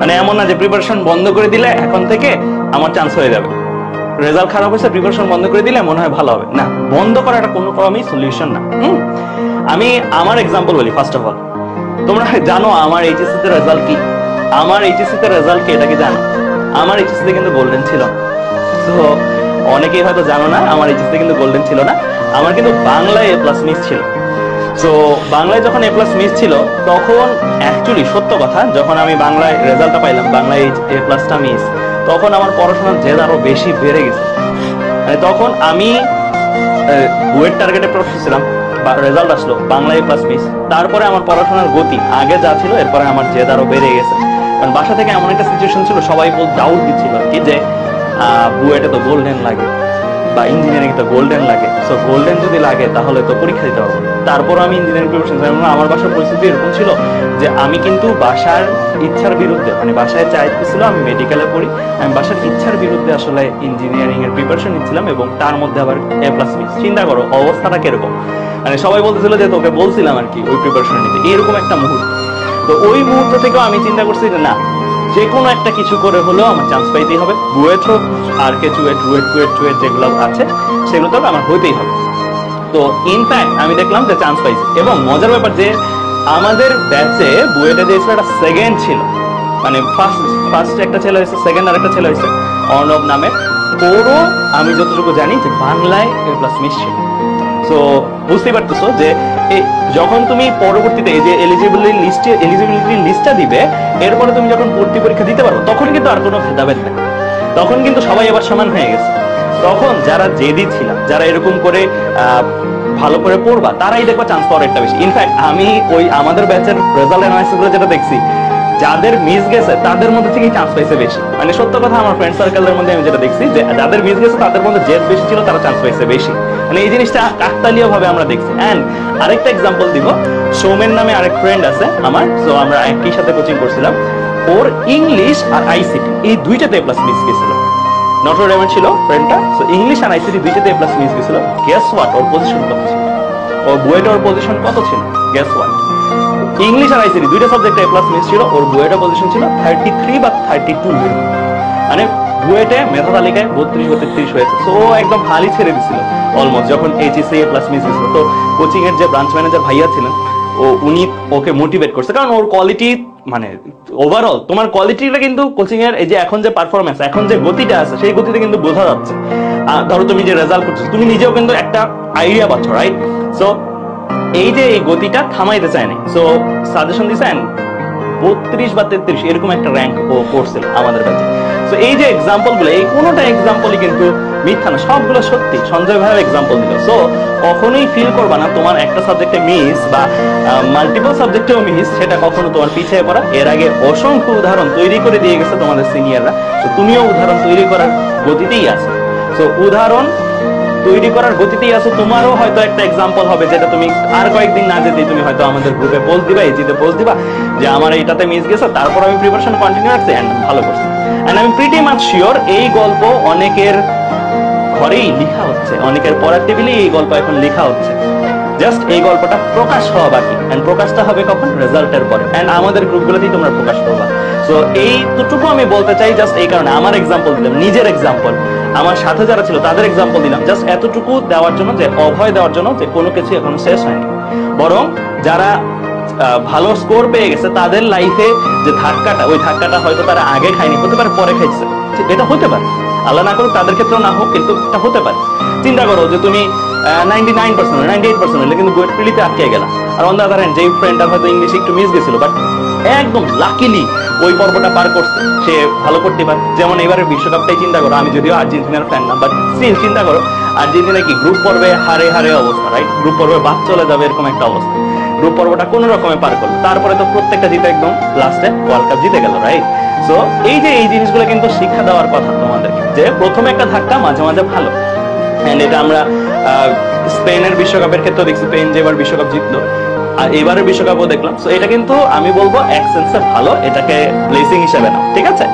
মানে এমন না যে প্রিপারেশন বন্ধ করে দিলে এখন থেকে আমার চান্স হয়ে যাবে, রেজাল্ট খারাপ হয়েছে প্রিপারেশন বন্ধ করে দিলে মনে হয় ভালো হবে, না, বন্ধ করাটা কোনো ক্রমেই সলিউশন না। আমি আমার এক্সাম্পল বলি। ফার্স্ট অফ অল, তোমরা জানো আমার এইচএসসি তে রেজাল্ট কি? আমার এইচএসসি তে রেজাল্ট কি এটা কি জানো? আমার এইচএসসি তে কিন্তু গোল্ডেন ছিল। তো অনেকেই হয়তো জানো না, আমার এইচএসসি কিন্তু গোল্ডেন ছিল না, আমার কিন্তু বাংলায় এ প্লাস মিস ছিল। তো বাংলায় যখন এ প্লাস মিস ছিল তখন অ্যাকচুয়ালি সত্য কথা, যখন আমি বাংলায় রেজাল্টটা পাইলাম, বাংলায় এ প্লাসটা মিস, তখন আমার পড়াশোনার জেদ আরো বেশি বেড়ে গেছে। মানে তখন আমি বুয়েট টার্গেটে পড়তেছিলাম, রেজাল্ট আসলো বাংলায় এ প্লাস মিস, তারপরে আমার পড়াশোনার গতি আগে যা ছিল এরপরে আমার জেদ আরো বেড়ে গেছে। কারণ বাসা থেকে এমন একটা সিচুয়েশন ছিল, সবাই ডাউট দিচ্ছিল আর কি, যে বুয়েটে তো গোল্ডেন লাগে বা ইঞ্জিনিয়ারিং তো গোল্ডেন লাগে, সো গোল্ডেন যদি লাগে তাহলে তো পরীক্ষা দিতে হবে। তারপর আমি ইঞ্জিনিয়ারিং প্রিপারেশন, আমার বাসার পরিস্থিতি এরকম ছিল যে আমি কিন্তু বাসার ইচ্ছার বিরুদ্ধে, মানে বাসায় চাইতেছিল আমি মেডিকেলে পড়ি, আমি বাসার ইচ্ছার বিরুদ্ধে আসলে ইঞ্জিনিয়ারিং এর প্রিপারেশন নিচ্ছিলাম, এবং তার মধ্যে আবার এ প্লাস মিস। চিন্তা করো অবস্থাটা কিরকম। মানে সবাই বলতেছিল যে তোকে বলছিলাম আর কি ওই প্রিপারেশন নিতে, এরকম একটা মুহূর্ত। তো ওই মুহূর্ত থেকেও আমি চিন্তা করছি যে না, যে কোনো একটা কিছু করে হলেও আমার চান্স পাইতেই হবে, বুয়েট হোক আর কে চুয়েট, রুয়েট কুয়েট চুয়েট যেগুলো আছে সেগুলো তো আমার হইতেই হবে। তো ইনফ্যাক্ট আমি দেখলাম যে চান্স পাইছি, এবং মজার ব্যাপার যে আমাদের ব্যাচে বুয়েটে দিয়েছিল একটা সেকেন্ড ছিল, মানে ফার্স্ট একটা ছেলে হয়েছে, সেকেন্ড আর একটা ছেলে হয়েছে অর্ণব নামে, ওরও আমি যতটুকু জানি যে বাংলায় এ প্লাস মিস ছিল। সো বুঝতেই পারতেছো যে যখন তুমি পরবর্তীতে এই যে এলিজিবিলিটি লিস্টটা দিবে, এরপরে তুমি যখন ভর্তি পরীক্ষা দিতে পারো, তখন কিন্তু আর কোনো ভেদাভেদ নেই, তখন কিন্তু সবাই আবার সমান হয়ে গেছে। তখন যারা জেদি ছিল, যারা এরকম করে ভালো করে পড়বা, তারাই দেখবা চান্স পাওয়ার একটা বেশি। ইনফ্যাক্ট আমি ওই আমাদের ব্যাচের রেজাল্ট অ্যানালাইসিস গুলো যেটা দেখছি, যাদের মিস গেছে তাদের মধ্যে থেকেই চান্স পাইছে বেশি। মানে সত্য কথা, আমার ফ্রেন্ড সার্কেলের মধ্যে আমি যেটা দেখছি যে যাদের মিস গেছে তাদের মধ্যে জেদ বেশি ছিল, তারা চান্স পাইছে বেশি। মানে এই জিনিসটা কাকতালীয় ভাবে আমরা দেখছি। এন্ড আরেকটা এক্সাম্পল দিব, সৌমেন নামে আরেক ফ্রেন্ড আছে আমার, সো আমরা একই সাথে কোচিং করছিলাম, ওর ইংলিশ আর আইসিটি এই দুইটাতে এ প্লাস মিস গেছিল। নটর ডেমের ছিল ফ্রেন্ডটা, সো ইংলিশ আর আইসিটি দুইটাতে এ প্লাস মিস গেছিল। গেস হোয়াট, ওর পজিশন কত ছিল? ওর বুয়েটে ওর পজিশন কত ছিল? গেস হোয়াট, ইংলিশ আর আইসিটি দুইটা সাবজেক্টে এ প্লাস মিস ছিল, ওর বুয়েটের পজিশন ছিল 33 বা 32। মানে বুয়েটে মেধা তালিকায় 32 বা 33 হয়েছে। তো ও একদম হালই ছেড়ে দিছিল অলমোস্ট, যখন এইচএসসি এ প্লাস মিস গেছিল। তো কোচিং এর যে ব্রাঞ্চ ম্যানেজার ভাইয়া ছিলেন, উনি ওকে মোটিভেট করছে, কারণ ওর কোয়ালিটি, মানে ওভারঅল তোমার কোয়ালিটিটা কিন্তু কোচিং এর এই যে এখন যে পারফরমেন্স, এখন যে গতিটা আছে, সেই গতিতে কিন্তু বোঝা যাচ্ছে। ধরো তুমি যে রেজাল্ট করছো, তুমি নিজেও কিন্তু একটা আইডিয়া পাচ্ছ, রাইট? সো এই যে এই গতিটা থামাইতে চায় না, সো সাজেশন দিছেন 32 বা 33 এরকম একটা র্যাঙ্ক ও করছিল আমাদের কাছে। সো এই যে এক্সাম্পল গুলো, এই কোনোটা এক্সাম্পলই কিন্তু মিথ্যা না, সবগুলো সত্যি। সঞ্জয় ভাইয়ের এক্সাম্পল দিল। সো কখনোই ফিল করবা না তোমার একটা সাবজেক্টে মিস বা মাল্টিপল সাবজেক্টেও মিস, সেটা কখনো তোমার পিছিয়ে পড়া। এর আগে অসংখ্য উদাহরণ তৈরি করে দিয়ে গেছে তোমাদের সিনিয়ররা, তো তুমিও উদাহরণ তৈরি করার গতিতেই আছো। সো উদাহরণ তৈরি করার গতিতেই আছো। তোমারও হয়তো একটা এক্সাম্পল হবে, যেটা তুমি আর কয়েকদিন না যেতেই তুমি হয়তো আমাদের গ্রুপে পোস্ট দিবা, এজিতে পোস্ট দিবা যে আমার এইটাতে মিস গেছে, তারপর আমি প্রিপারেশন কন্টিনিউ রাখছি এন্ড ভালো করছি। এন্ড আমি প্রিটি মাচ শিওর এই গল্প অনেকের ঘরেই লেখা হচ্ছে, অনেকের পড়ার টেবিলেই এই গল্প এখন লেখা হচ্ছে। জাস্ট এই গল্পটা প্রকাশ হওয়া বাকি, এন্ড প্রকাশটা হবে কখন? রেজাল্টের পরে। এন্ড আমাদের গ্রুপগুলোতেই তোমরা প্রকাশ করবা। সো এইটুকু আমি বলতে চাই, জাস্ট এই কারণে আমার এক্সাম্পল দিলাম, নিজের এক্সাম্পল, আমার সাথে যারা ছিল তাদের এক্সাম্পল দিলাম, জাস্ট এতটুকু দেওয়ার জন্য, যে অভয় দেওয়ার জন্য যে কোনো কিছু এখন শেষ হয়নি। বরং যারা ভালো স্কোর পেয়ে গেছে তাদের লাইফে যে ধাক্কাটা, ওই ধাক্কাটা হয়তো তারা আগে খায়নি, হতে পারে পরে খাইছে, এটা হতে পারে, আল্লাহ না করুক তাদের ক্ষেত্রেও না হোক, কিন্তু এটা হতে পারে। চিন্তা করো যে তুমি 99% 98% হলে কিন্তু বুয়েট প্রিলিতে আটকে গেলা, আর অন দ্য আদার হ্যান্ড যেই ফ্রেন্ডটার হয়তো ইংলিশে একটু মিস গেছিল, বাট একদম লাকিলি ওই পর্বটা পার করছে, সে ভালো করতে পারে। যেমন এবারে বিশ্বকাপটাই চিন্তা করো, আমি যদিও আর্জেন্টিনার ফ্যান না, বাট স্টিল চিন্তা করো আর্জেন্টিনা কি গ্রুপ পর্বে হারে হারে অবস্থা, রাইট? গ্রুপ পর্বে বাদ চলে যাবে এরকম একটা অবস্থা, গ্রুপ পর্বটা কোন রকমে পার করলো, তারপরে তো প্রত্যেকটা জিতে একদম লাস্টে ওয়ার্ল্ড কাপ জিতে গেল, রাইট? সো এই যে এই জিনিসগুলো কিন্তু শিক্ষা দেওয়ার কথা তোমাদেরকে, যে প্রথমে একটা ধাক্কা মাঝে মাঝে ভালো। এন্ড এটা আমরা স্পেনের বিশ্বকাপের ক্ষেত্রে দেখছি, স্পেন যে এবার বিশ্বকাপ জিতলো, আর এবারের বিশ্বকাপও দেখলাম। সো এটা কিন্তু আমি বলবো এক সেন্সে ভালো, এটাকে ব্লেসিং হিসেবে না, ঠিক আছে?